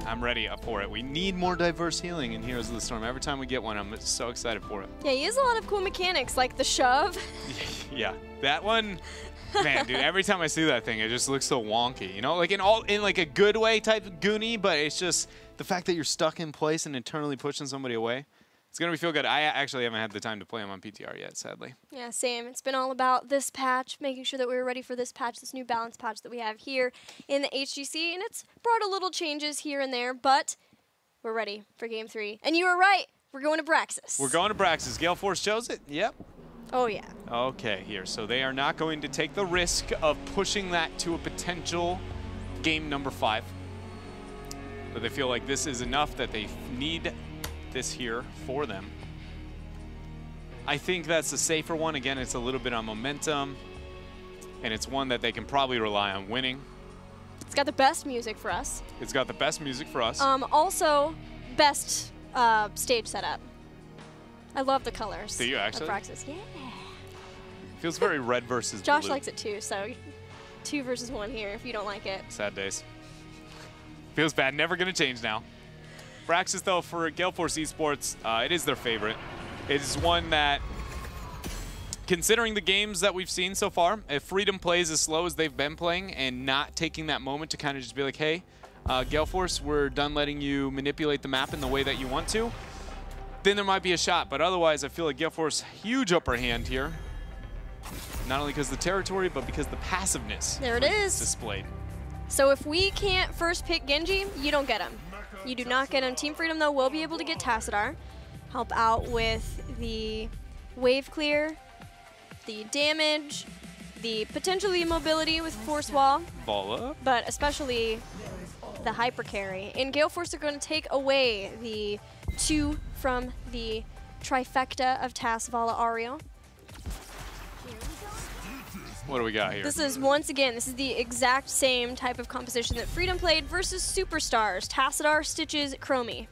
I'm ready for it. We need more diverse healing in Heroes of the Storm. Every time we get one, I'm so excited for it. Yeah, he has a lot of cool mechanics, like the shove. Yeah, that one, man, dude. Every time I see that thing, it just looks so wonky. You know, like in like a good way type of Goonie, but it's just the fact that you're stuck in place and internally pushing somebody away. It's going to feel good. I actually haven't had the time to play him on PTR yet, sadly. Yeah, same. It's been all about this patch, making sure that we were ready for this patch, this new balance patch that we have here in the HGC. And it's brought a little changes here and there, but we're ready for Game 3. And you were right. We're going to BRAXIS. We're going to BRAXIS. Gale Force chose it? Yep. Oh, yeah. Okay, here. So they are not going to take the risk of pushing that to a potential game number 5. But they feel like this is enough that they need this here for them. I think that's a safer one. Again, it's a little bit on momentum, and it's one that they can probably rely on winning. It's got the best music for us. It's got the best music for us. Also, best stage setup. I love the colors. Do you actually? Of BRAXIS. Yeah. Feels very red versus Josh blue. likes it too, so 2 versus 1 here if you don't like it. Sad days. Feels bad. Never going to change now. BRAXIS, though, for Gale Force eSports, it is their favorite. It is one that, considering the games that we've seen so far, if Freedom plays as slow as they've been playing and not taking that moment to kind of just be like, hey, Gale Force, we're done letting you manipulate the map in the way that you want to, then there might be a shot. But otherwise, I feel like Gale Force, huge upper hand here. Not only because of the territory, but because the passiveness. There it is. Displayed. So if we can't first pick Genji, you don't get him. You do not get him. Team Freedom, though, will be able to get Tassadar. Help out with the wave clear, the damage, the potentially mobility with Force Wall. Ball up. But especially the hyper carry. And Gale Force are going to take away the 2 from the trifecta of Tass, Vala, Ariel. What do we got here? This is, once again, this is the exact same type of composition that Freedom played versus Superstars. Tassadar, Stitches, Chromie.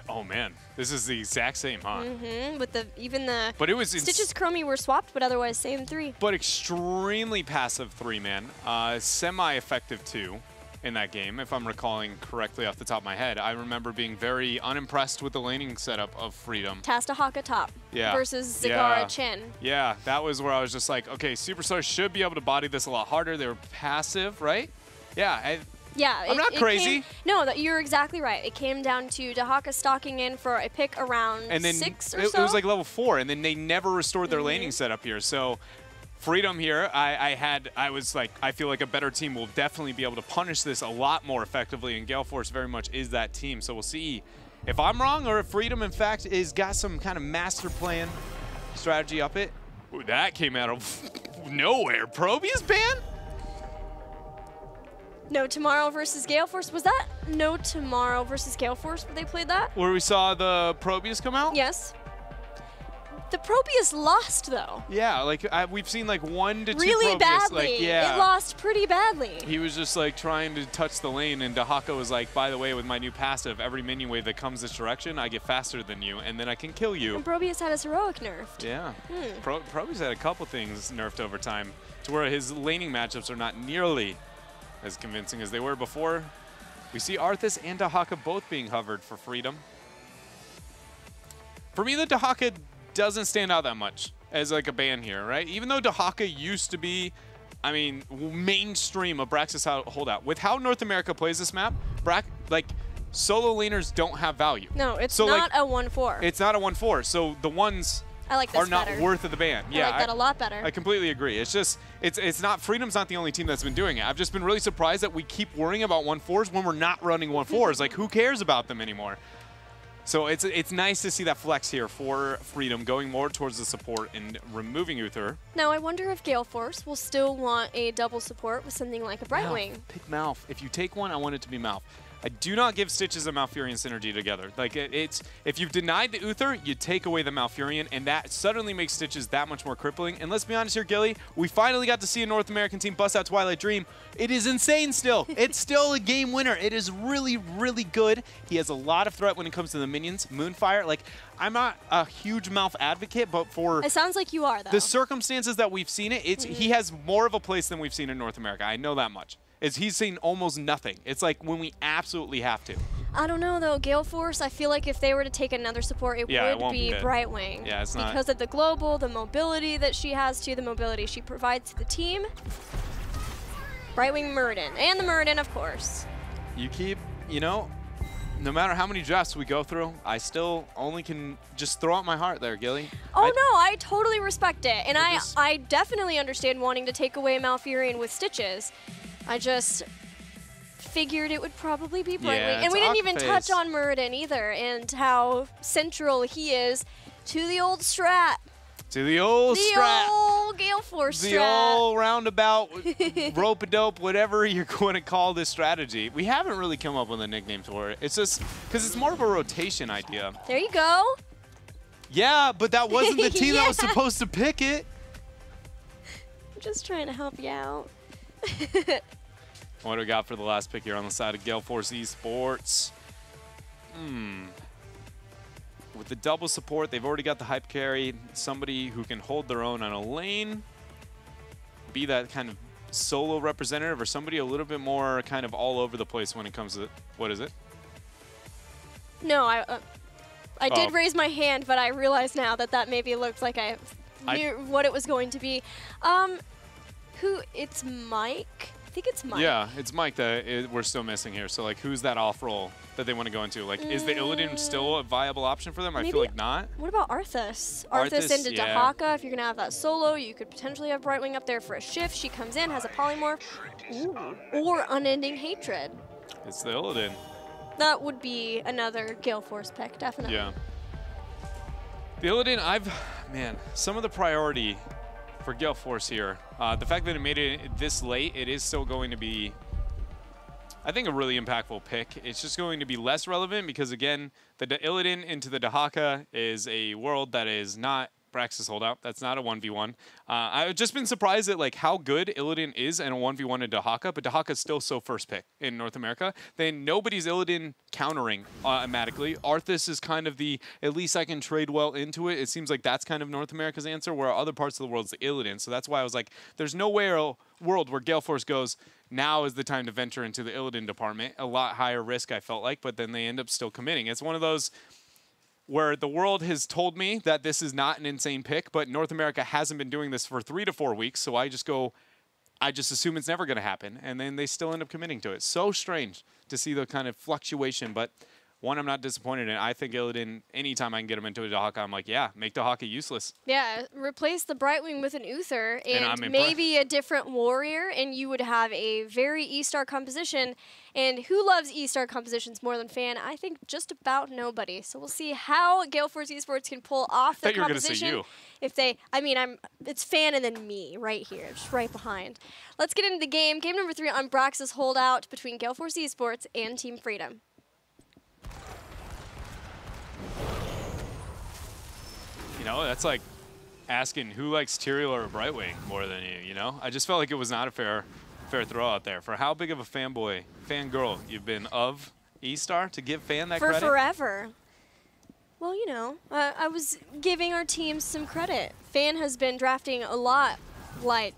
Oh, man. This is the exact same, huh? Mm-hmm. With even the but it was Stitches, Chromie were swapped, but otherwise same 3. But extremely passive 3-man. Semi-effective 2 in that game, if I'm recalling correctly off the top of my head. I remember being very unimpressed with the laning setup of Freedom. Tasta Haka top versus Zagara Chen. Yeah, that was where I was just like, okay, Superstars should be able to body this a lot harder. They were passive, right? Yeah. I'm not crazy. No, you're exactly right. It came down to Dahaka stalking in for a pick around and then 6 or so. It was like level 4, and then they never restored their laning setup here. So Freedom here, I was like, I feel like a better team will definitely be able to punish this a lot more effectively, and Gale Force very much is that team. So we'll see if I'm wrong or if Freedom, in fact, is got some kind of master plan strategy up it. Ooh, that came out of nowhere. Probius ban? No Tomorrow versus Gale Force. Was that No Tomorrow versus Gale Force where they played that? Where we saw the Probius come out? Yes. The Probius lost, though. Yeah, like we've seen like 1 to 2 really Probius. Badly. Like, yeah. It lost pretty badly. He was just like trying to touch the lane, and Dahaka was like, by the way, with my new passive, every minion wave that comes this direction, I get faster than you, and then I can kill you. And Probius had his heroic nerfed. Yeah. Probius had a couple things nerfed over time to where his laning matchups are not nearly as convincing as they were before. We see Arthas and Dahaka both being hovered for Freedom. For me, the Dahaka doesn't stand out that much as like a ban here, right? Even though Dahaka used to be, I mean, mainstream of BRAXIS holdout. With how North America plays this map, like solo laners don't have value. No, it's not a 1-4. It's not a 1-4. So the ones I like this are not better. worth of the ban. I like that a lot better. I completely agree. It's just, it's not, Freedom's not the only team that's been doing it. I've just been really surprised that we keep worrying about 1-4s when we're not running 1-4s. Like, who cares about them anymore? So it's nice to see that flex here for Freedom, going more towards the support and removing Uther. Now, I wonder if Gale Force will still want a double support with something like a Brightwing. Pick Malf. If you take one, I want it to be Malf. I do not give Stitches and Malfurion synergy together. Like, it's if you've denied the Uther, you take away the Malfurion, and that suddenly makes Stitches that much more crippling. And let's be honest here, Gilly, we finally got to see a North American team bust out Twilight Dream. It is insane still. It's still a game winner. It is really, really good. He has a lot of threat when it comes to the minions. Moonfire, like, I'm not a huge Malf advocate, but for it sounds like you are, though. The circumstances that we've seen it, he has more of a place than we've seen in North America. I know that much. is he's seen almost nothing. It's like when we absolutely have to. I don't know, though. Gale Force, I feel like if they were to take another support, it would be Brightwing. Yeah, it's not. Because of the global, the mobility that she has the mobility she provides to the team. Brightwing Muradin. And the Muradin, of course. You keep, you know, no matter how many drafts we go through, I still only can just throw out my heart there, Gilly. Oh, no, I totally respect it. And I definitely understand wanting to take away Malfurion with Stitches. I just figured it would probably be Brightwing. Yeah, and we didn't even touch on Muradin either and how central he is to the old strat. To the old strat. The old Gale Force strat. The old roundabout, rope-a-dope, whatever you're going to call this strategy. We haven't really come up with a nickname for it. It's just because it's more of a rotation idea. There you go. Yeah, but that wasn't the team that was supposed to pick it. I'm just trying to help you out. What do we got for the last pick here on the side of Gale Force eSports? With the double support, they've already got the hype carry, somebody who can hold their own on a lane, be that kind of solo representative, or somebody a little bit more kind of all over the place when it comes to, what is it? No, I did raise my hand, but I realize now that that maybe looked like I knew what it was going to be. It's Mike? I think it's Mike. Yeah, it's Mike that we're still missing here. So, like, who's that off role that they want to go into? Like, is the Illidan still a viable option for them? I feel like not. What about Arthas? Arthas into Dahaka. If you're going to have that solo, you could potentially have Brightwing up there for a shift. She comes in, has a polymorph. Ooh. Or Unending Hatred. It's the Illidan. That would be another Gale Force pick, definitely. Yeah. The Illidan, man, some of the priority for Gale Force here, the fact that it made it this late, it is still going to be, I think, a really impactful pick. It's just going to be less relevant because, again, the Illidan into the Dahaka is a world that is not BRAXIS holdout. That's not a 1v1. I've just been surprised at like how good Illidan is in a 1v1 in Dahaka, but Dahaka is still so first pick in North America. Then nobody's Illidan countering automatically. Arthas is kind of the, at least I can trade well into it. It seems like that's kind of North America's answer, where other parts of the world is the Illidan. So that's why I was like, there's no world where Gale Force goes, now is the time to venture into the Illidan department. A lot higher risk, I felt like, but then they end up still committing. It's one of those where the world has told me that this is not an insane pick, but North America hasn't been doing this for 3 to 4 weeks, so I just assume it's never going to happen, and then they still end up committing to it. So strange to see the kind of fluctuation, but one, I'm not disappointed in. I think Illidan, anytime I can get him into a Dahaka, I'm like, yeah, make Dahaka useless. Yeah, replace the Brightwing with an Uther and maybe a different warrior, and you would have a very E-Star composition. And who loves E-Star compositions more than Fan? I think just about nobody. So we'll see how Gale Force eSports can pull off the composition. You. If they, it's Fan and then me right here, just right behind. Let's get into the game. Game number 3 on BRAXIS holdout between Gale Force eSports and Team Freedom. You know, that's like asking who likes Tyrael or Brightwing more than you know? I just felt like it was not a fair throw out there for how big of a fangirl you've been of E-Star to give Fan that credit. For forever. Well, you know, I was giving our teams some credit. Fan has been drafting a lot like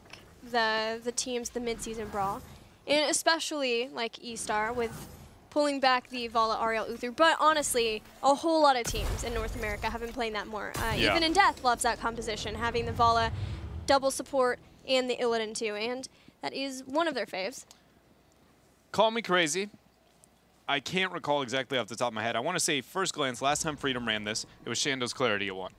the teams, the mid-season brawl, and especially like E-Star with pulling back the Vala Ariel Uther, but honestly, a whole lot of teams in North America have been playing that more. Even in Death loves that composition, having the Vala double support and the Illidan too, and that is one of their faves. Call me crazy. I can't recall exactly off the top of my head. I want to say, first glance, last time Freedom ran this, it was Shando's Clarity at 1.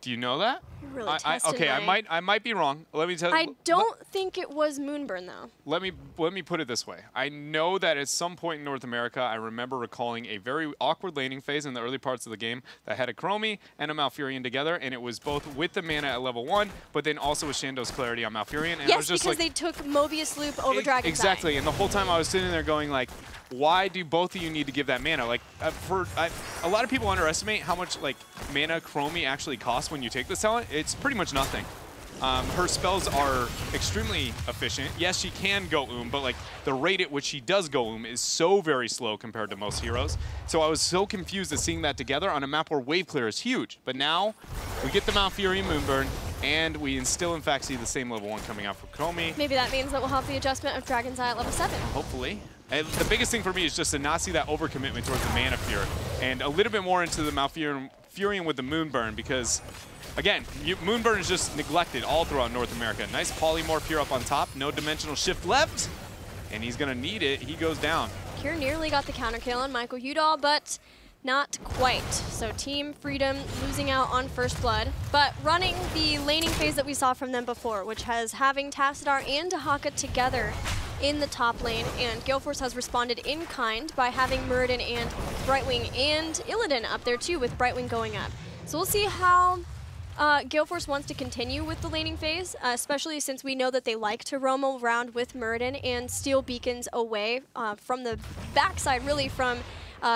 Do you know that? You're really okay, I might be wrong. Let me tell you. I don't think it was Moonburn though. Let me put it this way. I know that at some point in North America, I remember recalling a very awkward laning phase in the early parts of the game that had a Chromie and a Malfurion together, and it was both with the mana at level 1, but then also with Shando's Clarity on Malfurion. And yes, I was just because like, they took Mobius Loop over Dragon's Eye. Exactly, and the whole time I was sitting there going like, why do both of you need to give that mana? Like, a lot of people underestimate how much like mana Chromie actually costs when you take this talent. It's pretty much nothing. Her spells are extremely efficient. Yes, she can go but like the rate at which she does go is so very slow compared to most heroes. So I was so confused at seeing that together on a map where wave clear is huge. But now we get the Malfurion Moonburn, and we still in fact see the same level 1 coming out from Chromie. Maybe that means that we'll have the adjustment of Dragon's Eye at level 7. Hopefully. And the biggest thing for me is just to not see that overcommitment towards the Mana Fear, and a little bit more into the Malfurion with the Moonburn, because again, Moonburn is just neglected all throughout North America. Nice polymorph here up on top, no dimensional shift left, and he's gonna need it. He goes down. Kure nearly got the counter kill on Michael Udall, but not quite. So Team Freedom losing out on first blood, but running the laning phase that we saw from them before, which has having Tassadar and Dahaka together in the top lane, and Gale Force has responded in kind by having Muradin and Brightwing and Illidan up there too, with Brightwing going up. So we'll see how Gale Force wants to continue with the laning phase, especially since we know that they like to roam around with Muradin and steal beacons away from the backside, really from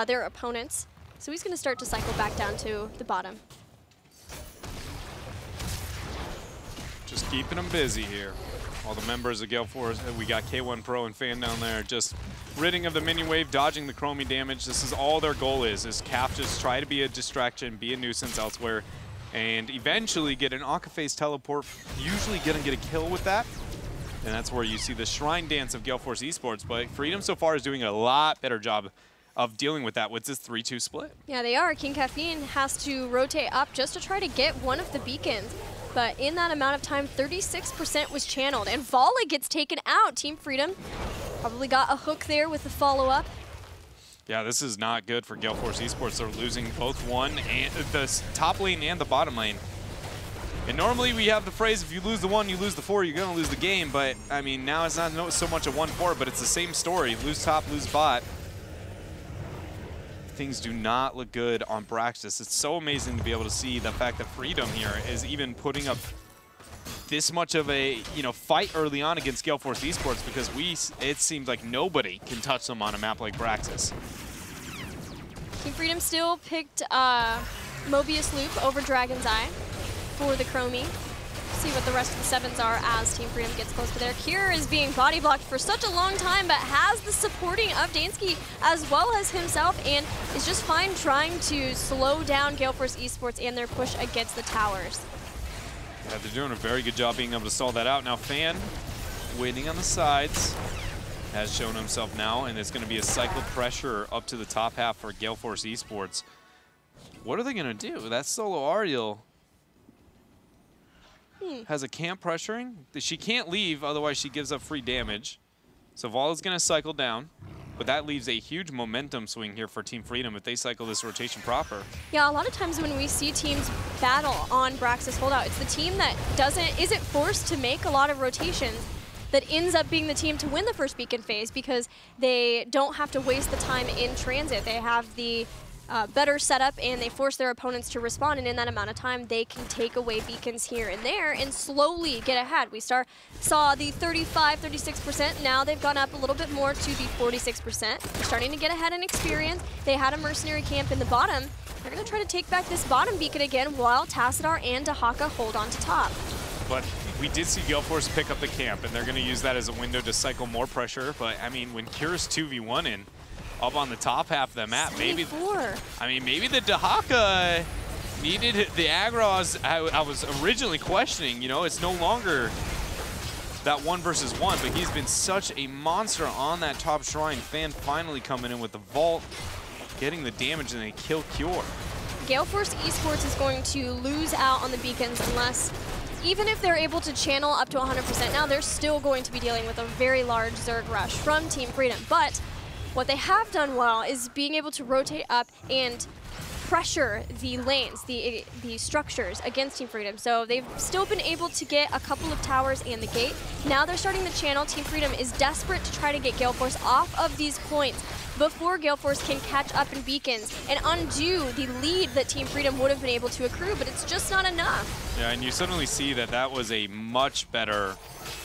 their opponents. So he's going to start to cycle back down to the bottom. Just keeping them busy here. All the members of Gale Force, we got K1 Pro and Fan down there, just ridding of the minion wave, dodging the Chromie damage. This is all their goal is Cap just try to be a distraction, be a nuisance elsewhere, and eventually get an Akka phase teleport, usually gonna get a kill with that. And that's where you see the Shrine Dance of Gale Force Esports, but Freedom so far is doing a lot better job of dealing with that with this 3-2 split. Yeah, they are. King Caffeine has to rotate up just to try to get one of the beacons. But in that amount of time, 36% was channeled, and Vala gets taken out. Team Freedom probably got a hook there with the follow-up. Yeah, this is not good for Gale Force Esports. They're losing both the top lane and the bottom lane. And normally we have the phrase, if you lose the 1, you lose the 4, you're going to lose the game. But, I mean, now it's not so much a 1-4, but it's the same story. Lose top, lose bot. Things do not look good on BRAXIS. It's so amazing to be able to see the fact that Freedom here is even putting up this much of a fight early on against Gale Force Esports, because it seems like nobody can touch them on a map like BRAXIS. Team Freedom still picked Mobius Loop over Dragon's Eye for the Chromie. See what the rest of the sevens are as Team Freedom gets close to there. Kure is being body blocked for such a long time, but has the supporting of Dansky as well as himself, and is just fine trying to slow down Gale Force Esports and their push against the towers. Yeah, they're doing a very good job being able to stall that out. Now Fan, waiting on the sides, has shown himself now, and it's going to be a cycle pressure up to the top half for Gale Force Esports. What are they going to do? That solo Ariel has a camp pressuring. She can't leave, otherwise she gives up free damage. So Vala's going to cycle down, but that leaves a huge momentum swing here for Team Freedom if they cycle this rotation proper. Yeah, a lot of times when we see teams battle on BRAXIS Holdout, it's the team that isn't forced to make a lot of rotations that ends up being the team to win the first beacon phase, because they don't have to waste the time in transit. They have the better setup, and they force their opponents to respond, and in that amount of time they can take away beacons here and there and slowly get ahead. We saw the 35-36%. Now they've gone up a little bit more to the 46%. They're starting to get ahead in experience. They had a mercenary camp in the bottom. They're going to try to take back this bottom beacon again while Tassadar and Dahaka hold on to top. But we did see Gale Force pick up the camp, and they're going to use that as a window to cycle more pressure. But I mean, when Kure's 2v1 in up on the top half of the map, maybe the Dahaka needed the aggro I was originally questioning. It's no longer that 1 versus 1, but he's been such a monster on that top shrine. Fan finally coming in with the vault, getting the damage, and they kill Kure. Gale Force Esports is going to lose out on the beacons unless, even if they're able to channel up to 100%, now they're still going to be dealing with a very large Zerg rush from Team Freedom. But what they have done well is being able to rotate up and pressure the lanes, the structures against Team Freedom. So they've still been able to get a couple of towers and the gate. Now they're starting to channel. Team Freedom is desperate to try to get Gale Force off of these points before Gale Force can catch up in beacons and undo the lead that Team Freedom would have been able to accrue, but it's just not enough. Yeah, and you suddenly see that that was a much better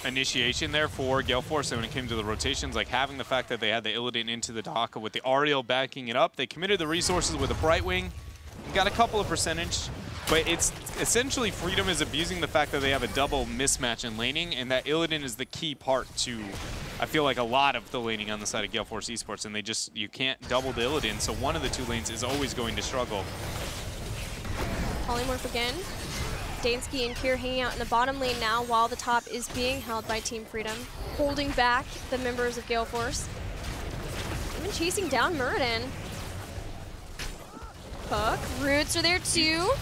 initiation there for Gale Force. And when it came to the rotations, like having the fact that they had the Illidan into the Dahaka with the Ariel backing it up, they committed the resources with a Brightwing, got a couple of percentage, but it's essentially Freedom is abusing the fact that they have a double mismatch in laning, and that Illidan is the key part to, I feel like, a lot of the laning on the side of Gale Force eSports, and you can't double the Illidan, so one of the two lanes is always going to struggle. Polymorph again. Dansky and Kier hanging out in the bottom lane now while the top is being held by Team Freedom, holding back the members of Gale Force. Even chasing down Muradin. Hook. Roots are there too.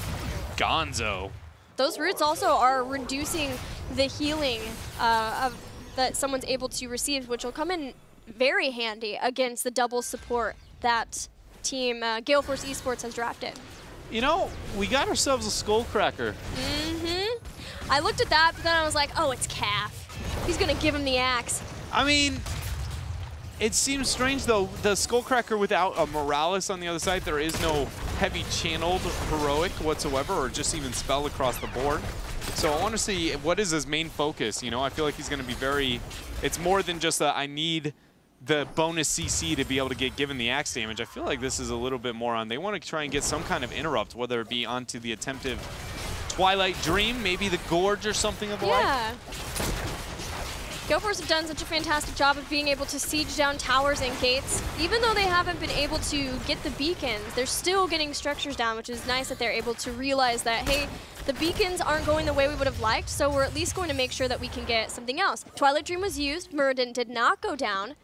Gonzo. Those roots also are reducing the healing that someone's able to receive, which will come in very handy against the double support that Team Gale Force eSports has drafted. You know, we got ourselves a Skullcracker. Mm-hmm. I looked at that, but then I was like, oh, it's Calf. He's going to give him the axe. I mean, it seems strange, though. The Skullcracker without a Morales on the other side, there is no heavy channeled heroic whatsoever, or just even spell across the board. So I want to see what is his main focus. You know, I feel like he's going to be very, it's more than just I need the bonus CC to be able to get given the axe damage. I feel like this is a little bit more on, they want to try and get some kind of interrupt, whether it be onto the attempted Twilight Dream, maybe the Gorge or something of the like. Yeah. Gale Force have done such a fantastic job of being able to siege down towers and gates. Even though they haven't been able to get the beacons, they're still getting structures down, which is nice that they're able to realize that, hey, the beacons aren't going the way we would have liked, so we're at least going to make sure that we can get something else. Twilight Dream was used, Muradin did not go down.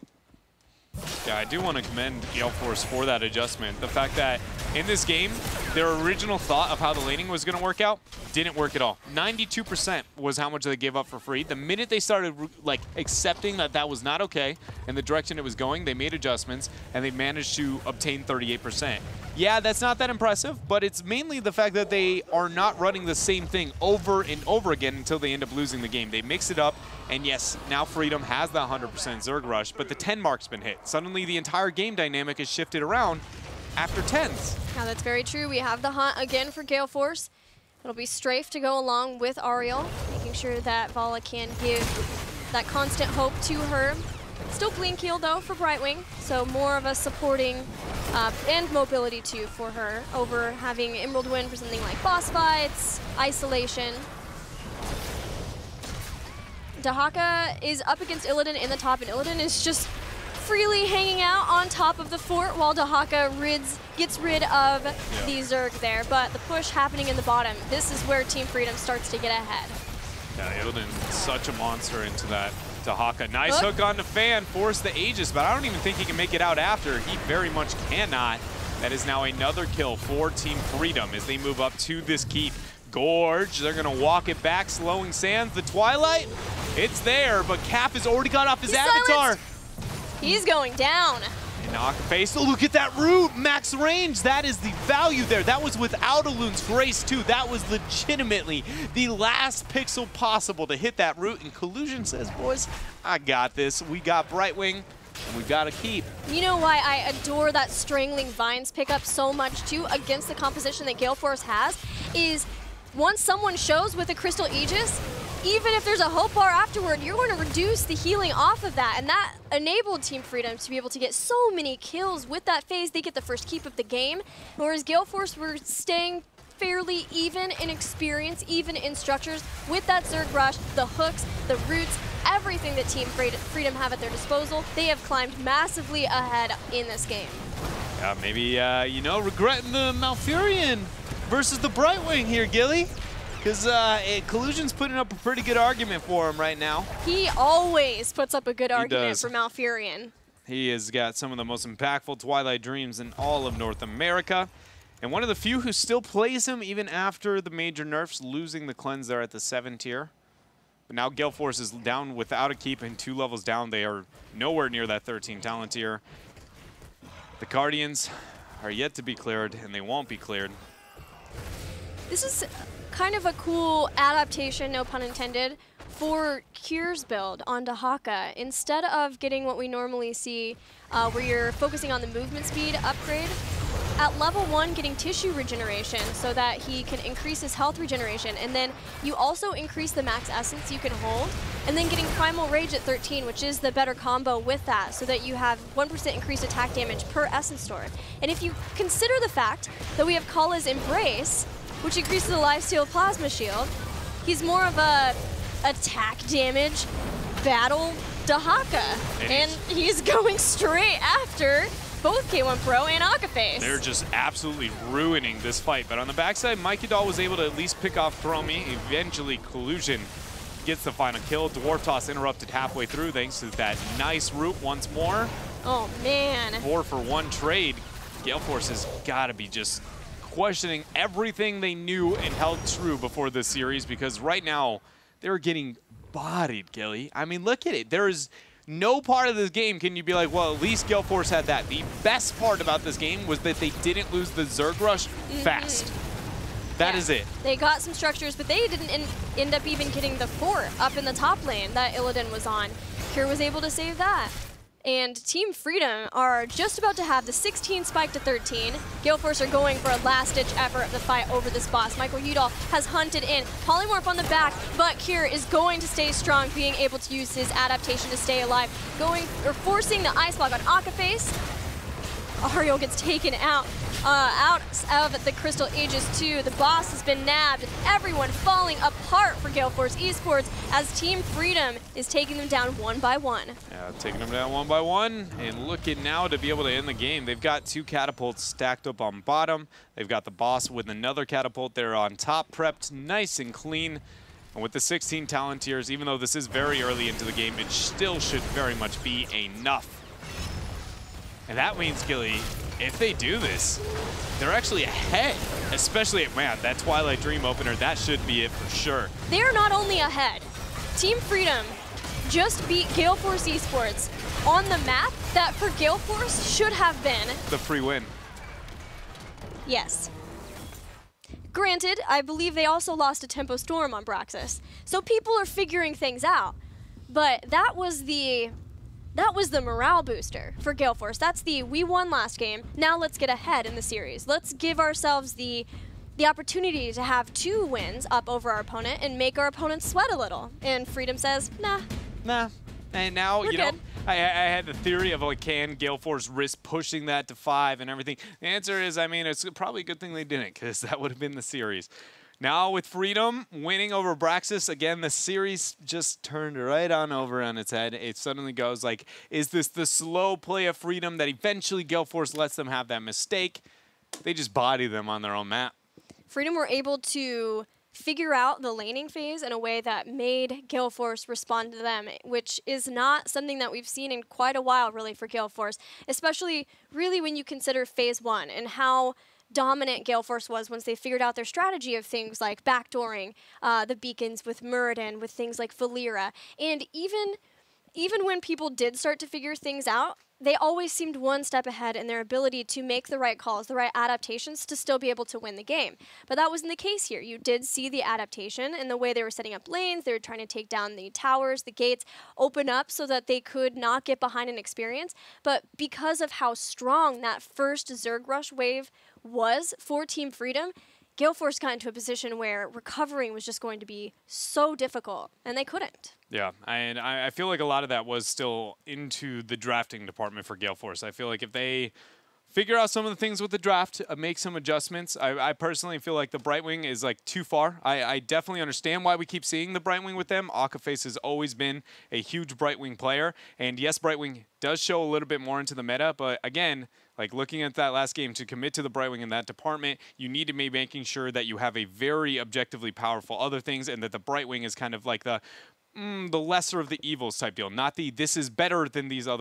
Yeah, I do want to commend Gale Force for that adjustment. The fact that in this game, their original thought of how the laning was going to work out didn't work at all. 92% was how much they gave up for free. The minute they started like accepting that that was not okay and the direction it was going, they made adjustments and they managed to obtain 38%. Yeah, that's not that impressive, but it's mainly the fact that they are not running the same thing over and over again until they end up losing the game. They mix it up, and yes, now Freedom has that 100% Zerg rush, but the 10 mark's been hit. Suddenly the entire game dynamic is shifted around after 10s. Now that's very true. We have the hunt again for Gale Force. It'll be Strafe to go along with Ariel, making sure that Vala can give that constant hope to her. Still Blink Heal though for Brightwing, so more of a supporting and mobility too for her over having Emerald Wind for something like boss fights, isolation. Dahaka is up against Illidan in the top, and Illidan is just freely hanging out on top of the fort while Dahaka gets rid of the Zerg there. But the push happening in the bottom, this is where Team Freedom starts to get ahead. Yeah, Illidan, such a monster into that Dahaka. Nice hook on the fan, force the Aegis, but I don't even think he can make it out after. He very much cannot. That is now another kill for Team Freedom as they move up to this keep. Gorge, they're going to walk it back, slowing sands. The Twilight, it's there, but Cap has already got off his avatar. He's going down. And knock face. Oh, look at that root, max range. That is the value there. That was without a Loon's Grace too. That was legitimately the last pixel possible to hit that root. And Collusion says, boys, I got this. We got Brightwing, and we got to keep. You know why I adore that Strangling Vines pickup so much too against the composition that Gale Force has is once someone shows with a Crystal Aegis, even if there's a hope bar afterward, you're going to reduce the healing off of that. And that enabled Team Freedom to be able to get so many kills with that phase. They get the first keep of the game. Whereas Gale Force were staying fairly even in experience, even in structures. With that Zerg rush, the hooks, the roots, everything that Team Freedom have at their disposal, they have climbed massively ahead in this game. Yeah, maybe, you know, regretting the Malfurion versus the Brightwing here, Gilly. Because Collusion's putting up a pretty good argument for him right now. He always puts up a good argument for Malfurion. He has got some of the most impactful Twilight Dreams in all of North America. And one of the few who still plays him even after the major nerfs, losing the cleanse there at the 7 tier. But now Gale Force is down without a keep and 2 levels down. They are nowhere near that 13 talent tier. The Guardians are yet to be cleared, and they won't be cleared. This is kind of a cool adaptation, no pun intended, for Kier's build on Dahaka. Instead of getting what we normally see, where you're focusing on the movement speed upgrade, at level 1 getting tissue regeneration so that he can increase his health regeneration. And then you also increase the max essence you can hold. And then getting Primal Rage at 13, which is the better combo with that, so that you have 1% increased attack damage per essence store. And if you consider the fact that we have Kala's Embrace, which increases the lifesteal plasma shield, he's more of a attack damage battle Dahaka. And he's going straight after both K1 Pro and Akaface. They're just absolutely ruining this fight. But on the backside, Mikey-Doll was able to at least pick off Thromi. Eventually, Collusion gets the final kill. Dwarf Toss interrupted halfway through thanks to that nice root once more. Oh, man. 4-for-1 trade. Gale Force has got to be just questioning everything they knew and held true before this series, because right now, they're getting bodied, Gilly. I mean, look at it. There is no part of this game can you be like, well, at least Gale Force had that. The best part about this game was that they didn't lose the Zerg Rush fast. That is it. They got some structures, but they didn't end up even getting the fort up in the top lane that Illidan was on. Kure was able to save that. And Team Freedom are just about to have the 16 spike to 13. Gale Force are going for a last-ditch effort of the fight over this boss. Michael Udall has hunted in. Polymorph on the back, but Kure is going to stay strong, being able to use his adaptation to stay alive. Forcing the Ice Block on Akaface. Ariel gets taken out of the Crystal Aegis too. The boss has been nabbed. Everyone falling apart for Gale Force eSports as Team Freedom is taking them down one by one. Yeah, taking them down one by one and looking now to be able to end the game. They've got 2 catapults stacked up on bottom. They've got the boss with another catapult there on top, prepped nice and clean. And with the 16 Talontiers, even though this is very early into the game, it still should very much be enough. And that means, Gilly, if they do this, they're actually ahead. Especially, man, that Twilight Dream opener, that should be it for sure. They're not only ahead. Team Freedom just beat Gale Force eSports on the map that for Gale Force should have been the free win. Yes. Granted, I believe they also lost to Tempo Storm on BRAXIS. So people are figuring things out. But that was the morale booster for Gale Force. That's we won last game, now let's get ahead in the series. Let's give ourselves the opportunity to have 2 wins up over our opponent and make our opponent sweat a little. And Freedom says, nah. Nah. And now, We're good. I had the theory of, like, can Gale Force risk pushing that to 5 and everything? The answer is, I mean, it's probably a good thing they didn't, because that would have been the series. Now with Freedom winning over BRAXIS, again, the series just turned right on over on its head. It suddenly goes like, is this the slow play of Freedom that eventually Gale Force lets them have that mistake? They just body them on their own map. Freedom were able to figure out the laning phase in a way that made Gale Force respond to them, which is not something that we've seen in quite a while, really, for Gale Force, especially really when you consider phase 1 and how dominant Gale Force was once they figured out their strategy of things like backdooring the beacons with Muradin, with things like Valera. And even when people did start to figure things out, they always seemed one step ahead in their ability to make the right calls, the right adaptations to still be able to win the game. But that wasn't the case here. You did see the adaptation in the way they were setting up lanes. They were trying to take down the towers, the gates, open up so that they could not get behind an experience. But because of how strong that first Zerg Rush wave was for Team Freedom, Gale Force got into a position where recovering was just going to be so difficult, and they couldn't. Yeah, and I feel like a lot of that was still into the drafting department for Gale Force. I feel like if they figure out some of the things with the draft, make some adjustments. I personally feel like the Brightwing is like too far. I definitely understand why we keep seeing the Brightwing with them. Akaface has always been a huge Brightwing player, and yes, Brightwing does show a little bit more into the meta, but again, like looking at that last game, to commit to the Brightwing in that department, you need to be making sure that you have a very objectively powerful other things, and that the Brightwing is kind of like the lesser of the evils type deal, not the this is better than these other